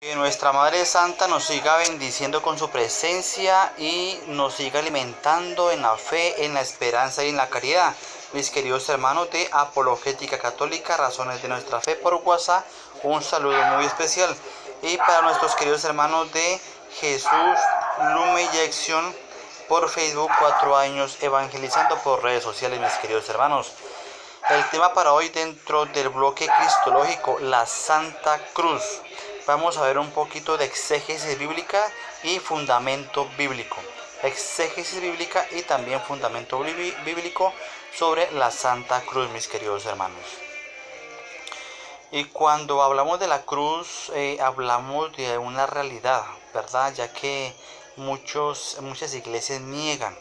Que nuestra Madre Santa nos siga bendiciendo con su presencia y nos siga alimentando en la fe, en la esperanza y en la caridad. Mis queridos hermanos de Apologética Católica, Razones de Nuestra Fe por WhatsApp, un saludo muy especial. Y para nuestros queridos hermanos de Jesús Lumen y Acción por Facebook, 4 años evangelizando por redes sociales, mis queridos hermanos. El tema para hoy dentro del bloque cristológico, la Santa Cruz. Vamos a ver un poquito de exégesis bíblica y fundamento bíblico. Exégesis bíblica y también fundamento bíblico sobre la Santa Cruz, mis queridos hermanos. Y cuando hablamos de la cruz, hablamos de una realidad, ¿verdad? Ya que muchas iglesias niegan,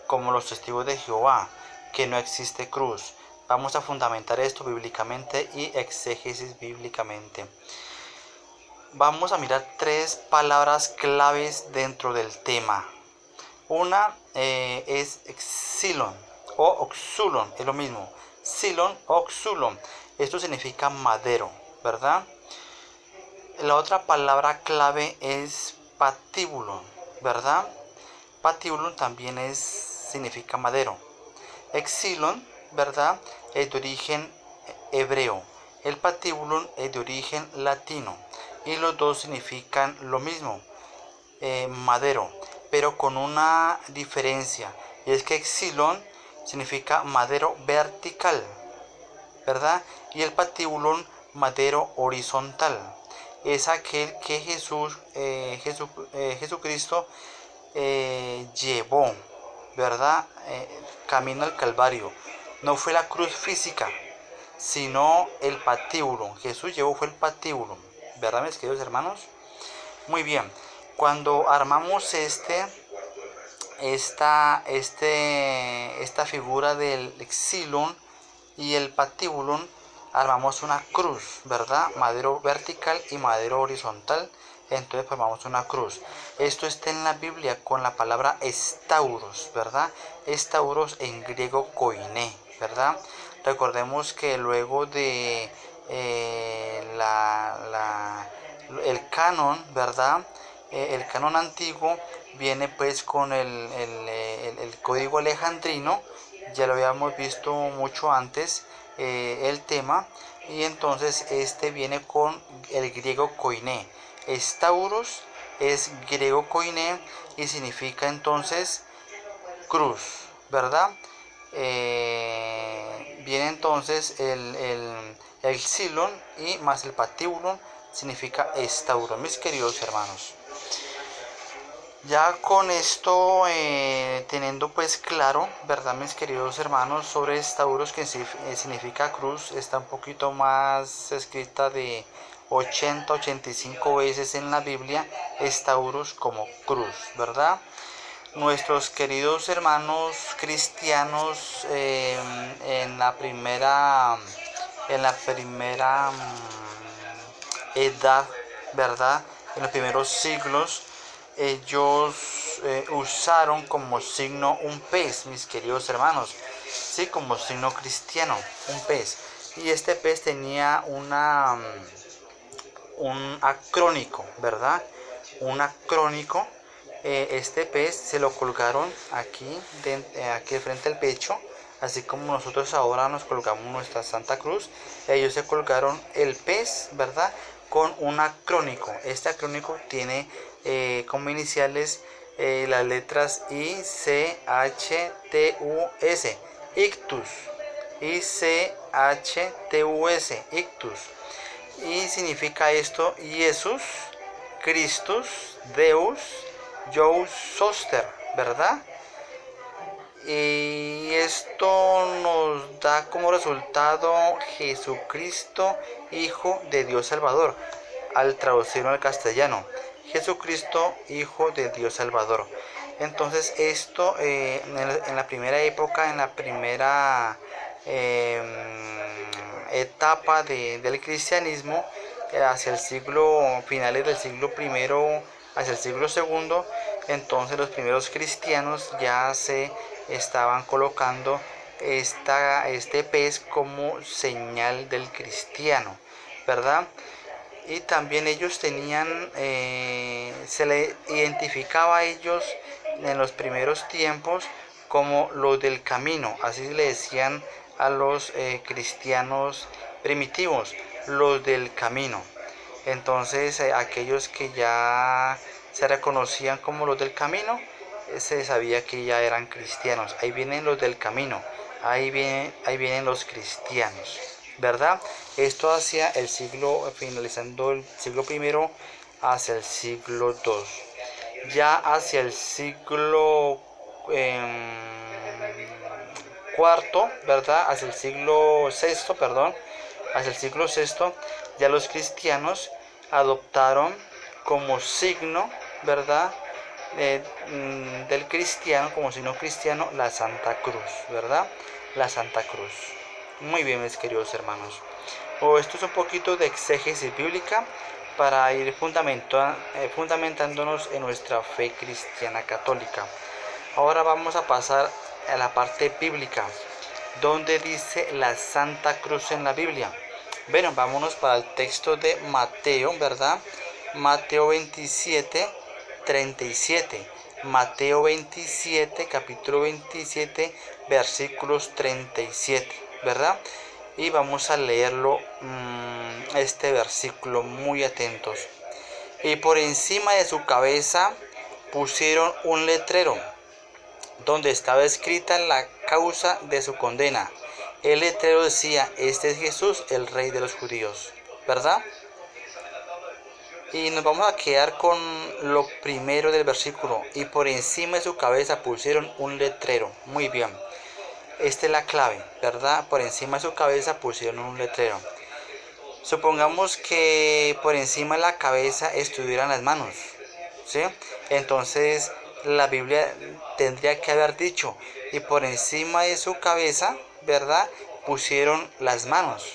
como los testigos de Jehová, que no existe cruz. Vamos a fundamentar esto bíblicamente y exégesis bíblicamente. Vamos a mirar 3 palabras claves dentro del tema. Una es xilon o oxulon, es lo mismo. Xilon o oxulon. Esto significa madero, ¿verdad? La otra palabra clave es patibulon, ¿verdad? Patibulon también significa madero. Exilon, ¿verdad? Es de origen hebreo. El patibulon es de origen latino. Y los dos significan lo mismo, madero, pero con una diferencia. Y es que exilon significa madero vertical, ¿verdad? Y el patibulon madero horizontal. Es aquel que Jesucristo llevó, ¿verdad? Camino al Calvario. No fue la cruz física, sino el patíbulo. Jesús llevó fue el patíbulo, ¿verdad, mis queridos hermanos? Muy bien. Cuando armamos esta figura del xilon y el patíbulo, armamos una cruz, ¿verdad? Madero vertical y madero horizontal. Entonces formamos una cruz. Esto está en la Biblia con la palabra estauros, ¿verdad? Estauros en griego koiné, ¿verdad? Recordemos que luego de el canon, ¿verdad? El canon antiguo viene pues con el código alejandrino. Ya lo habíamos visto mucho antes el tema. Y entonces este viene con el griego koiné. Estauros es griego koiné y significa entonces cruz, ¿verdad? Viene entonces el xilon y más el patíbulo significa estauro, mis queridos hermanos. Ya con esto teniendo pues claro, ¿verdad, mis queridos hermanos? Sobre estauros, que significa cruz, está un poquito más escrita de 85 veces en la Biblia estauros como cruz, ¿verdad? Nuestros queridos hermanos cristianos en la primera edad, ¿verdad? En los primeros siglos, ellos usaron como signo un pez, mis queridos hermanos, sí, como signo cristiano, un pez. Y este pez tenía un acrónico, ¿verdad? Un acrónico. Este pez se lo colgaron aquí frente al pecho, así como nosotros ahora nos colgamos nuestra Santa Cruz. Ellos se colgaron el pez, ¿verdad? Con un acrónico. Este acrónico tiene como iniciales las letras ICHTUS, ictus, ICHTUS, ictus. Y significa esto: Jesús, Christus, Deus, Jous Soster, ¿verdad? Y esto nos da como resultado Jesucristo, Hijo de Dios Salvador, al traducirlo al castellano. Jesucristo, Hijo de Dios Salvador. Entonces esto en la primera época, en la primera etapa del cristianismo, hacia el siglo, finales del siglo primero hacia el siglo segundo, entonces los primeros cristianos ya se estaban colocando este pez como señal del cristiano, ¿verdad? y también ellos tenían, se le identificaba a ellos en los primeros tiempos como los del camino, así le decían a los cristianos primitivos, los del camino. Entonces aquellos que ya se reconocían como los del camino, se sabía que ya eran cristianos. Ahí vienen los del camino, ahí vienen los cristianos, ¿verdad? Esto hacia el siglo, finalizando el siglo primero, hacia el siglo II. Ya hacia el siglo cuarto, ¿verdad? Hacia el siglo sexto, perdón, hacia el siglo sexto, ya los cristianos adoptaron como signo, ¿verdad? Del cristiano, como signo cristiano, la Santa Cruz, ¿verdad? La Santa Cruz. Muy bien, mis queridos hermanos. Esto es un poquito de exégesis bíblica para ir fundamentándonos en nuestra fe cristiana católica. Ahora vamos a pasar a la parte bíblica, donde dice la Santa Cruz en la Biblia. Bueno, vámonos para el texto de Mateo, ¿verdad? Mateo 27, 37. Mateo 27, capítulo 27, versículos 37, ¿verdad? Y vamos a leerlo, este versículo, muy atentos. Y por encima de su cabeza pusieron un letrero donde estaba escrita la causa de su condena. El letrero decía: este es Jesús, el Rey de los judíos, ¿verdad? Y nos vamos a quedar con lo primero del versículo. Y por encima de su cabeza pusieron un letrero. Muy bien. Esta es la clave, ¿verdad? Por encima de su cabeza pusieron un letrero. Supongamos que por encima de la cabeza estuvieran las manos, ¿sí? Entonces la Biblia tendría que haber dicho: y por encima de su cabeza, ¿verdad?, pusieron las manos,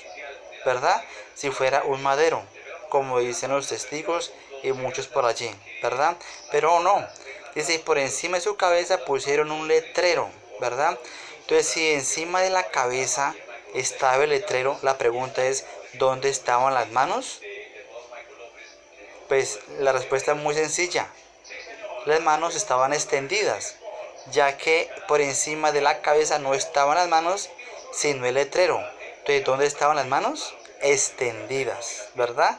¿verdad? Si fuera un madero, como dicen los testigos y muchos por allí, ¿verdad? Pero no, dice: por encima de su cabeza pusieron un letrero, ¿verdad? Entonces, si encima de la cabeza estaba el letrero, la pregunta es: ¿dónde estaban las manos? Pues la respuesta es muy sencilla. Las manos estaban extendidas, ya que por encima de la cabeza no estaban las manos, sino el letrero. Entonces, ¿dónde estaban las manos? Extendidas, ¿verdad?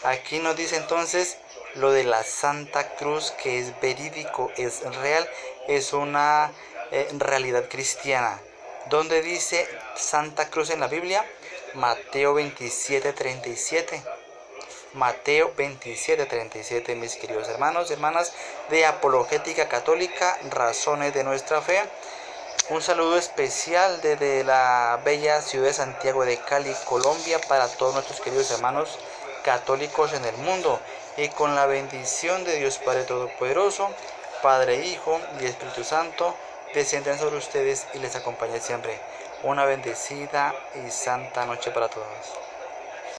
Aquí nos dice entonces lo de la Santa Cruz, que es verídico, es real, es una realidad cristiana. ¿Dónde dice Santa Cruz en la Biblia? Mateo 27, 37. Mateo 27, 37, mis queridos hermanos y hermanas de Apologética Católica, Razones de Nuestra Fe. Un saludo especial desde la bella ciudad de Santiago de Cali, Colombia, para todos nuestros queridos hermanos católicos en el mundo, y con la bendición de Dios Padre Todopoderoso, Padre, Hijo y Espíritu Santo, desciendan sobre ustedes y les acompañe siempre. Una bendecida y santa noche para todos.